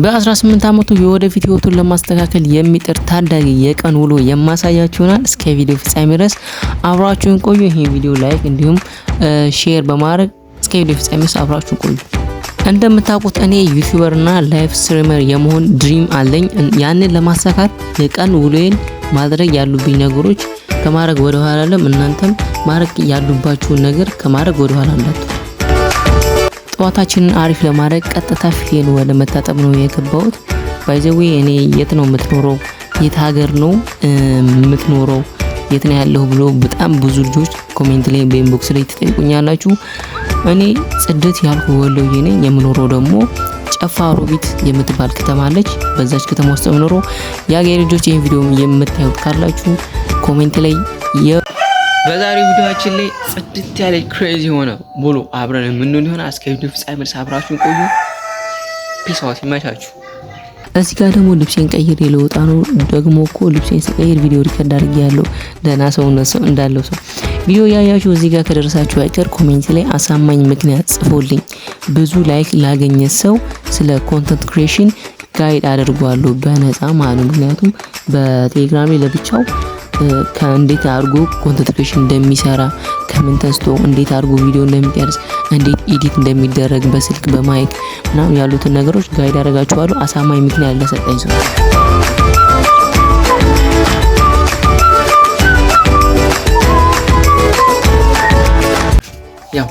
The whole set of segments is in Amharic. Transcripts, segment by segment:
በ18 ዓመቱ የወደፊት ህይወቱን ለማስተካከል የሚጥር ታዳጊ የቀን ውሎ የማሳያችሁ ይሆናል። እስከ ቪዲዮ ፍጻሜ ድረስ አብራችሁን ቆዩ። ይሄን ቪዲዮ ላይክ እንዲሁም ሼር በማድረግ እስከ ቪዲዮ ፍጻሜ ድረስ አብራችሁን ቆዩ። እንደምታውቁት እኔ ዩቲዩበር እና ላይቭ ስትሪመር የመሆን ድሪም አለኝ። ያንን ለማሳካት የቀን ውሎዬን ማድረግ ያሉብኝ ነገሮች ከማድረግ ወደ ኋላ አለም። እናንተም ማድረግ ያሉባችሁን ነገር ከማድረግ ወደ ኋላ አላችሁ። ጠዋታችንን አሪፍ ለማድረግ ቀጥታ ፊቴን ወደ መታጠብ ነው የገባሁት። ባይዘዌ እኔ የት ነው የምትኖረው፣ የት ሀገር ነው የምትኖረው፣ የት ነው ያለው ብሎ በጣም ብዙ ልጆች ኮሜንት ላይ በኢንቦክስ ላይ ትጠይቁኛላችሁ። እኔ ጽድት ያልኩ ወሎዬ ነኝ። የምኖረው ደግሞ ጨፋ ሮቢት የምትባል ከተማ አለች። በዛች ከተማ ውስጥ የምኖረው የሀገሬ ልጆች። ይሄን ቪዲዮ የምታዩት ካላችሁ ኮሜንት ላይ በዛሬው ቪዲዮአችን ላይ ጽድት ያለ ክሬዚ ሆነ ሙሉ አብረን የምንሆን ይሆናል። እስከ ቪዲዮ ፍጻሜ ድረስ አብራችሁን ቆዩ። ፒስ አውት ይመቻችሁ። እዚህ ጋር ደግሞ ልብሴን ቀይሬ ልወጣ ነው። ደግሞ እኮ ልብሴን ስቀይር ቪዲዮ ሪከርድ አድርጌያለሁ። ደህና ሰው እንዳለው ሰው ቪዲዮ ያያችሁ እዚህ ጋር ከደረሳችሁ አይቀር ኮሜንት ላይ አሳማኝ ምክንያት ጽፎልኝ ብዙ ላይክ ላገኘ ሰው ስለ ኮንተንት ክሪኤሽን ጋይድ አደርጓለሁ በነፃ ማለት ነው። ምክንያቱም በቴሌግራም ላይ ለብቻው ከእንዴት አድርጎ ኮንተንት ክሪኤሽን እንደሚሰራ ከምን ተስቶ እንዴት አድርጎ ቪዲዮ እንደሚቀርጽ እንዴት ኤዲት እንደሚደረግ በስልክ በማይክ ምናምን ያሉትን ነገሮች ጋይድ አደርጋችኋለሁ። አሳማኝ ምክንያት ለሰጠኝ ሰው ያው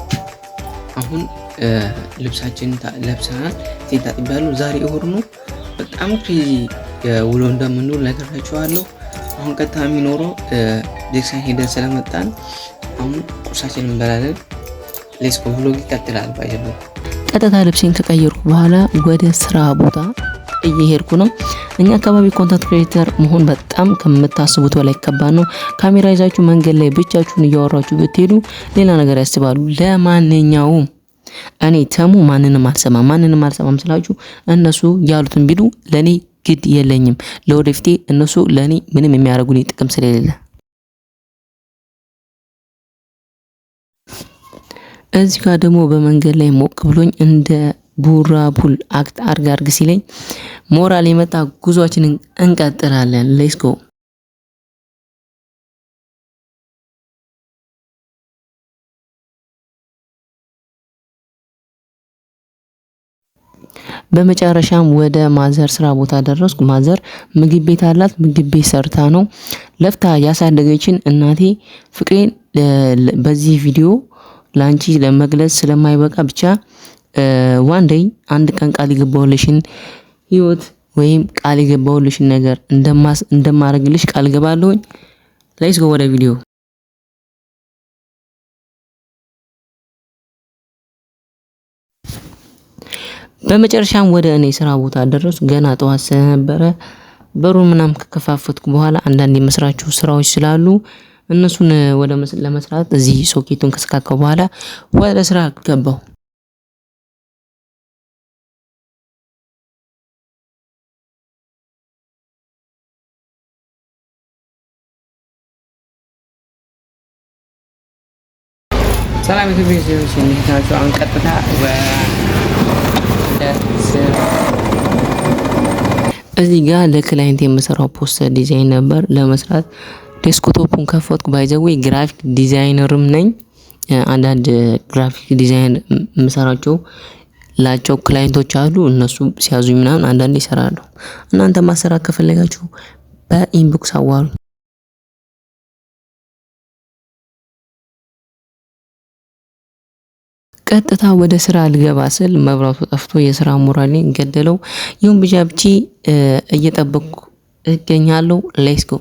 አሁን ልብሳችንን ለብሰናል። ሴት ታጥቢያለሁ። ዛሬ እሁድ ነው። በጣም ክሬዚ ውሎ እንደምንውል ነግራችኋለሁ። አሁን ቀጥታ የሚኖረው ዴክሳን ሄደን ስለመጣን አሁን ቁርሳችንን እንበላለን። ሌስኮ ብሎግ ይቀጥላል። ባይዘው ቀጥታ ልብሴን ከቀየርኩ በኋላ ወደ ስራ ቦታ እየሄድኩ ነው። እኛ አካባቢ ኮንተንት ክሬተር መሆን በጣም ከምታስቡት በላይ ከባድ ነው። ካሜራ ይዛችሁ መንገድ ላይ ብቻችሁን እያወራችሁ ብትሄዱ ሌላ ነገር ያስባሉ። ለማንኛውም እኔ ተሙ ማንንም አልሰማም ስላችሁ እነሱ ያሉትን ቢሉ ለኔ ግድ የለኝም። ለወደፊቴ እነሱ ለኔ ምንም የሚያደርጉልኝ ጥቅም ስለሌለ እዚህ ጋር ደግሞ በመንገድ ላይ ሞቅ ብሎኝ እንደ ቡራቡል አክት አርግ ሲለኝ ሞራል የመጣ ጉዟችንን እንቀጥላለን። ሌትስ ጎ። በመጨረሻም ወደ ማዘር ስራ ቦታ ደረስኩ። ማዘር ምግብ ቤት አላት። ምግብ ቤት ሰርታ ነው ለፍታ ያሳደገችን እናቴ። ፍቅሬን በዚህ ቪዲዮ ላንቺ ለመግለጽ ስለማይበቃ ብቻ ዋን ዴይ አንድ ቀን ቃል የገባሁልሽን ህይወት ወይም ቃል የገባሁልሽን ነገር እንደማረግልሽ ቃል ገባለሁኝ። ሌትስ ጎ ወደ ቪዲዮ። በመጨረሻም ወደ እኔ ስራ ቦታ ደረስኩ። ገና ጠዋት ስለነበረ በሩን ምናምን ከከፋፈትኩ በኋላ አንዳንድ የመስራችሁ ስራዎች ስላሉ እነሱን ለመስራት እዚህ ሶኬቱን ከሰካከው በኋላ ወደ ስራ ገባሁ። ሰላም ኢትዮጵያውያን እንዴት አሁን ቀጥታ እዚህ ጋር ለክላይንት የምሰራው ፖስተር ዲዛይን ነበር ለመስራት ዴስክቶፑን ከፈትኩ። ባይዘዌ ግራፊክ ዲዛይነርም ነኝ። አንዳንድ ግራፊክ ዲዛይን የምሰራቸው ላቸው ክላይንቶች አሉ። እነሱ ሲያዙኝ ምናምን አንዳንዴ ይሰራሉ። እናንተ ማሰራት ከፈለጋችሁ በኢንቦክስ አዋሩ። ቀጥታ ወደ ስራ ልገባ ስል መብራቱ ጠፍቶ የስራ ሞራሌን ገደለው። ይሁን ብቻ እየጠበቅኩ እገኛለሁ። ሌትስ ጎ።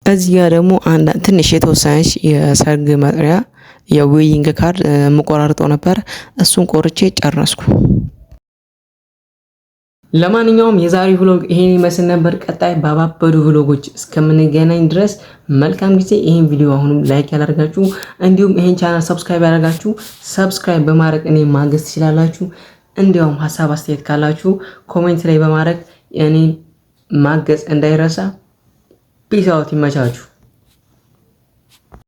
እዚህ ጋር ደግሞ ትንሽ የተወሰነች የሰርግ መጥሪያ የዌዲንግ ካርድ መቆራርጠው ነበር። እሱን ቆርጬ ጨረስኩ። ለማንኛውም የዛሬው vlog ይሄን ይመስል ነበር። ቀጣይ ባባበዱ vlogoች እስከምንገናኝ ድረስ መልካም ጊዜ። ይሄን ቪዲዮ አሁንም ላይክ ያላደርጋችሁ እንዲሁም ይሄን ቻናል ሰብስክራይብ ያደርጋችሁ ሰብስክራይብ በማድረግ እኔ ማገዝ ትችላላችሁ። እንዲያውም ሐሳብ አስተያየት ካላችሁ ኮሜንት ላይ በማድረግ እኔ ማገዝ እንዳይረሳ። ፒስ አውት። ይመቻችሁ።